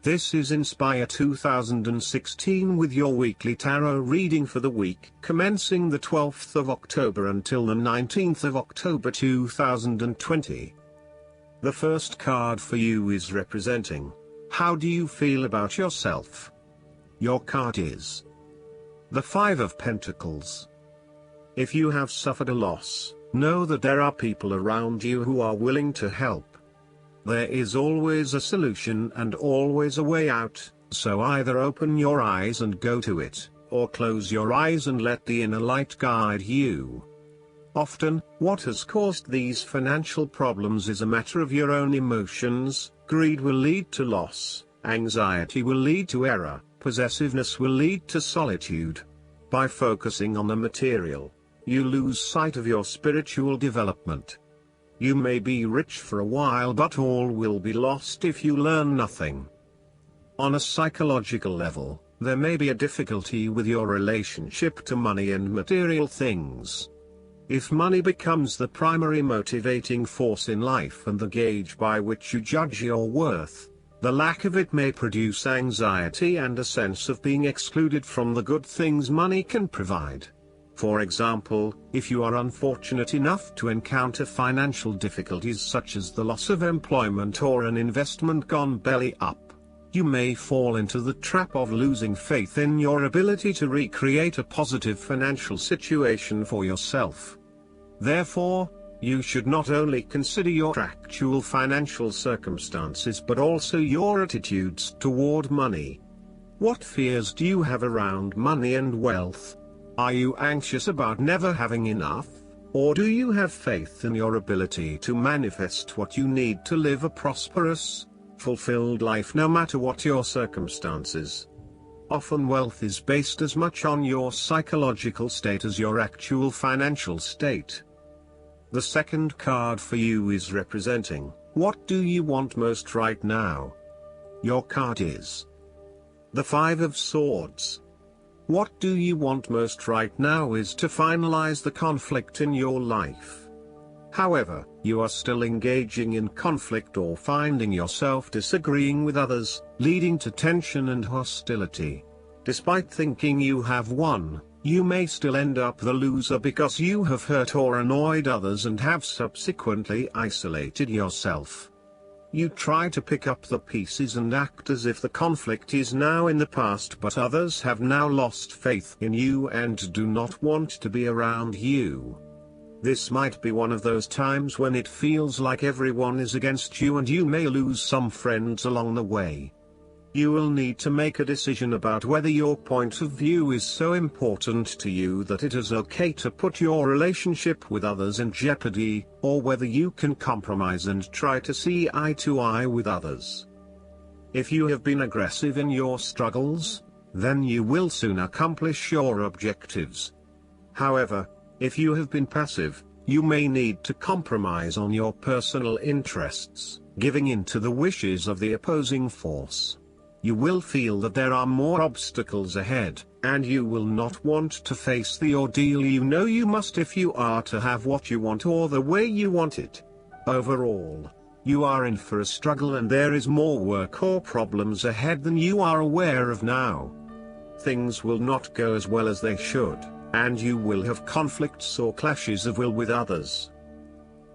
This is Inspire 2016 with your weekly tarot reading for the week commencing the 12th of October until the 19th of October 2020. The first card for you is representing, how do you feel about yourself? Your card is the Five of Pentacles. If you have suffered a loss, know that there are people around you who are willing to help. There is always a solution and always a way out, so either open your eyes and go to it, or close your eyes and let the inner light guide you. Often, what has caused these financial problems is a matter of your own emotions. Greed will lead to loss, anxiety will lead to error, possessiveness will lead to solitude. By focusing on the material, you lose sight of your spiritual development. You may be rich for a while, but all will be lost if you learn nothing. On a psychological level, there may be a difficulty with your relationship to money and material things. If money becomes the primary motivating force in life and the gauge by which you judge your worth, the lack of it may produce anxiety and a sense of being excluded from the good things money can provide. For example, if you are unfortunate enough to encounter financial difficulties such as the loss of employment or an investment gone belly up, you may fall into the trap of losing faith in your ability to recreate a positive financial situation for yourself. Therefore, you should not only consider your actual financial circumstances but also your attitudes toward money. What fears do you have around money and wealth? Are you anxious about never having enough, or do you have faith in your ability to manifest what you need to live a prosperous, fulfilled life no matter what your circumstances? Often wealth is based as much on your psychological state as your actual financial state. The second card for you is representing, what do you want most right now? Your card is the Five of Swords. What do you want most right now is to finalize the conflict in your life. However, you are still engaging in conflict or finding yourself disagreeing with others, leading to tension and hostility. Despite thinking you have won, you may still end up the loser because you have hurt or annoyed others and have subsequently isolated yourself. You try to pick up the pieces and act as if the conflict is now in the past, but others have now lost faith in you and do not want to be around you. This might be one of those times when it feels like everyone is against you and you may lose some friends along the way. You will need to make a decision about whether your point of view is so important to you that it is okay to put your relationship with others in jeopardy, or whether you can compromise and try to see eye to eye with others. If you have been aggressive in your struggles, then you will soon accomplish your objectives. However, if you have been passive, you may need to compromise on your personal interests, giving in to the wishes of the opposing force. You will feel that there are more obstacles ahead, and you will not want to face the ordeal you know you must if you are to have what you want or the way you want it. Overall, you are in for a struggle and there is more work or problems ahead than you are aware of now. Things will not go as well as they should, and you will have conflicts or clashes of will with others.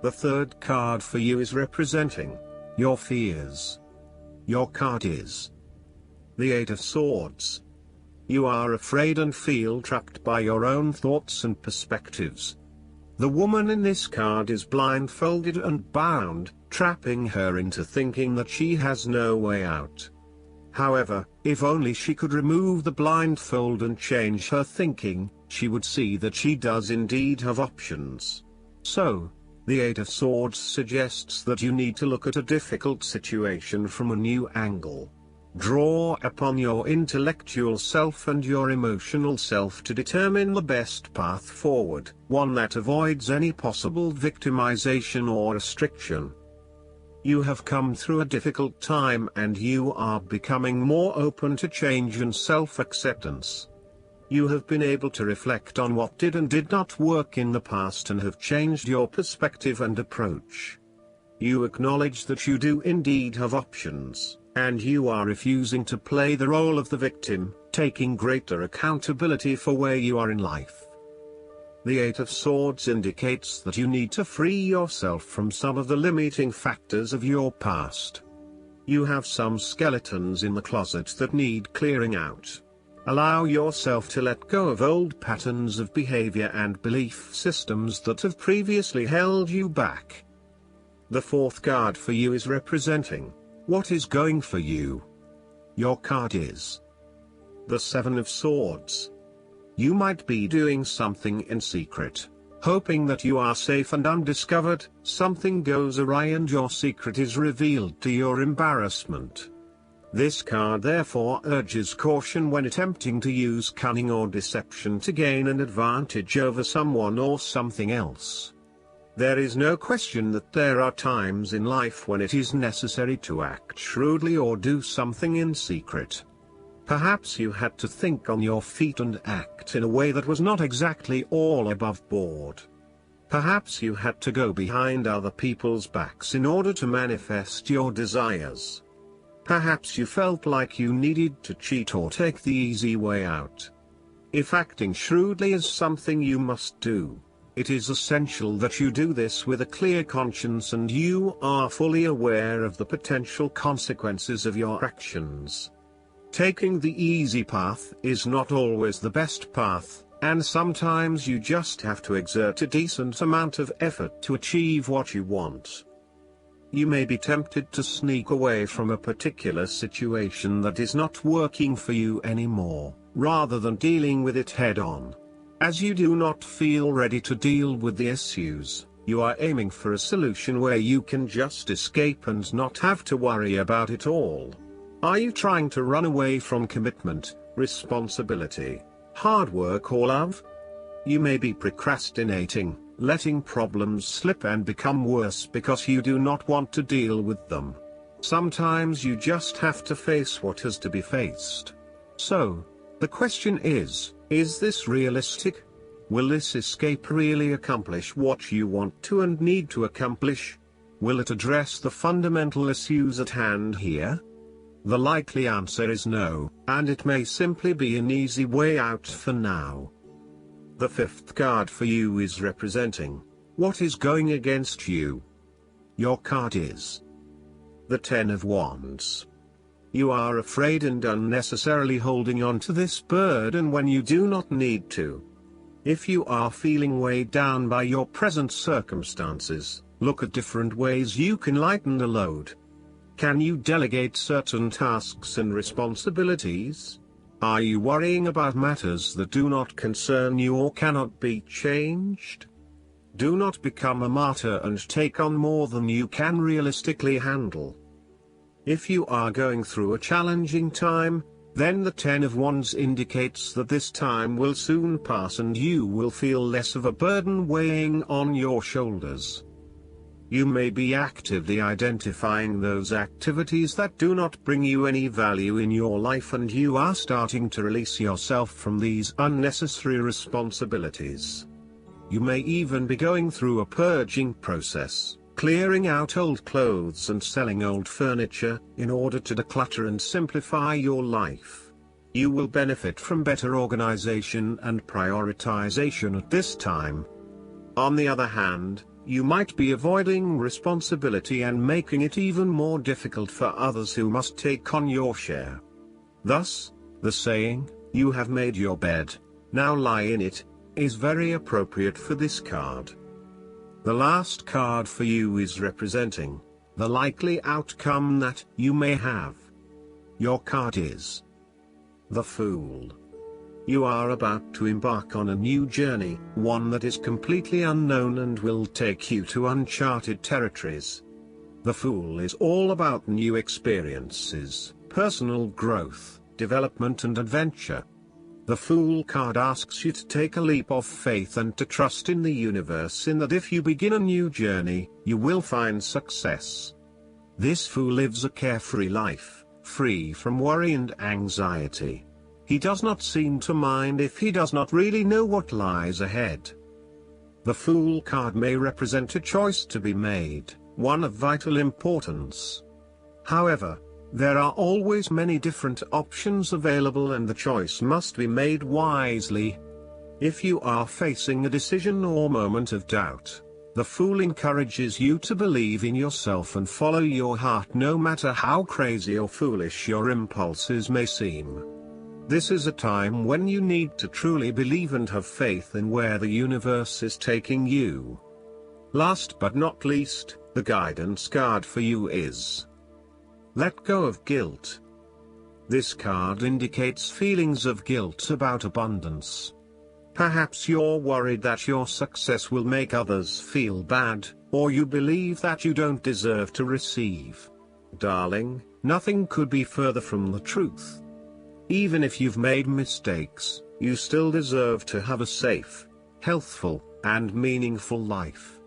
The third card for you is representing your fears. Your card is the Eight of Swords. You are afraid and feel trapped by your own thoughts and perspectives. The woman in this card is blindfolded and bound, trapping her into thinking that she has no way out. However, if only she could remove the blindfold and change her thinking, she would see that she does indeed have options. So, the Eight of Swords suggests that you need to look at a difficult situation from a new angle. Draw upon your intellectual self and your emotional self to determine the best path forward, one that avoids any possible victimization or restriction. You have come through a difficult time and you are becoming more open to change and self-acceptance. You have been able to reflect on what did and did not work in the past and have changed your perspective and approach. You acknowledge that you do indeed have options, And you are refusing to play the role of the victim, taking greater accountability for where you are in life. The Eight of Swords indicates that you need to free yourself from some of the limiting factors of your past. You have some skeletons in the closet that need clearing out. Allow yourself to let go of old patterns of behavior and belief systems that have previously held you back. The fourth card for you is representing what is going for you. Your card is the Seven of Swords. You might be doing something in secret, hoping that you are safe and undiscovered. Something goes awry and your secret is revealed to your embarrassment. This card therefore urges caution when attempting to use cunning or deception to gain an advantage over someone or something else. There is no question that there are times in life when it is necessary to act shrewdly or do something in secret. Perhaps you had to think on your feet and act in a way that was not exactly all above board. Perhaps you had to go behind other people's backs in order to manifest your desires. Perhaps you felt like you needed to cheat or take the easy way out. If acting shrewdly is something you must do, it is essential that you do this with a clear conscience and you are fully aware of the potential consequences of your actions. Taking the easy path is not always the best path, and sometimes you just have to exert a decent amount of effort to achieve what you want. You may be tempted to sneak away from a particular situation that is not working for you anymore, rather than dealing with it head-on. As you do not feel ready to deal with the issues, you are aiming for a solution where you can just escape and not have to worry about it all. Are you trying to run away from commitment, responsibility, hard work or love? You may be procrastinating, letting problems slip and become worse because you do not want to deal with them. Sometimes you just have to face what has to be faced. So, the question is this realistic? Will this escape really accomplish what you want to and need to accomplish? Will it address the fundamental issues at hand here? The likely answer is no, and it may simply be an easy way out for now. The fifth card for you is representing what is going against you. Your card is the Ten of Wands. You are afraid and unnecessarily holding on to this burden when you do not need to. If you are feeling weighed down by your present circumstances, look at different ways you can lighten the load. Can you delegate certain tasks and responsibilities? Are you worrying about matters that do not concern you or cannot be changed? Do not become a martyr and take on more than you can realistically handle. If you are going through a challenging time, then the Ten of Wands indicates that this time will soon pass and you will feel less of a burden weighing on your shoulders. You may be actively identifying those activities that do not bring you any value in your life and you are starting to release yourself from these unnecessary responsibilities. You may even be going through a purging process, clearing out old clothes and selling old furniture, in order to declutter and simplify your life. You will benefit from better organization and prioritization at this time. On the other hand, you might be avoiding responsibility and making it even more difficult for others who must take on your share. Thus, the saying, "You have made your bed, now lie in it," is very appropriate for this card. The last card for you is representing the likely outcome that you may have. Your card is the Fool. You are about to embark on a new journey, one that is completely unknown and will take you to uncharted territories. The Fool is all about new experiences, personal growth, development and adventure. The Fool card asks you to take a leap of faith and to trust in the universe in that if you begin a new journey, you will find success. This Fool lives a carefree life, free from worry and anxiety. He does not seem to mind if he does not really know what lies ahead. The Fool card may represent a choice to be made, one of vital importance. However, There are always many different options available and the choice must be made wisely. If you are facing a decision or moment of doubt, the Fool encourages you to believe in yourself and follow your heart no matter how crazy or foolish your impulses may seem. This is a time when you need to truly believe and have faith in where the universe is taking you. Last but not least, the guidance card for you is Let Go of Guilt. This card indicates feelings of guilt about abundance. Perhaps you're worried that your success will make others feel bad, or you believe that you don't deserve to receive. Darling, nothing could be further from the truth. Even if you've made mistakes, you still deserve to have a safe, healthful, and meaningful life.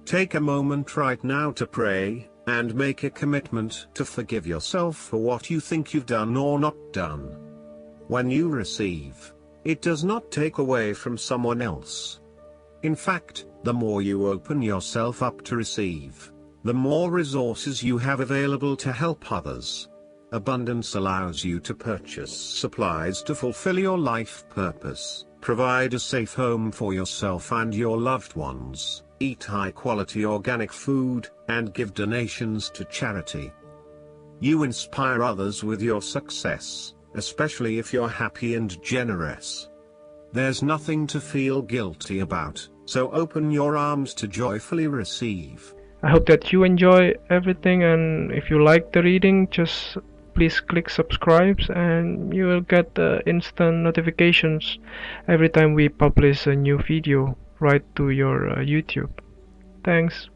Take a moment right now to pray, and make a commitment to forgive yourself for what you think you've done or not done. When you receive, it does not take away from someone else. In fact, the more you open yourself up to receive, the more resources you have available to help others. Abundance allows you to purchase supplies to fulfill your life purpose, provide a safe home for yourself and your loved ones, eat high-quality organic food, and give donations to charity. You inspire others with your success, especially if you're happy and generous. There's nothing to feel guilty about, so open your arms to joyfully receive. I hope that you enjoy everything, and if you like the reading, just please click subscribe and you will get instant notifications every time we publish a new video right to your YouTube. Thanks.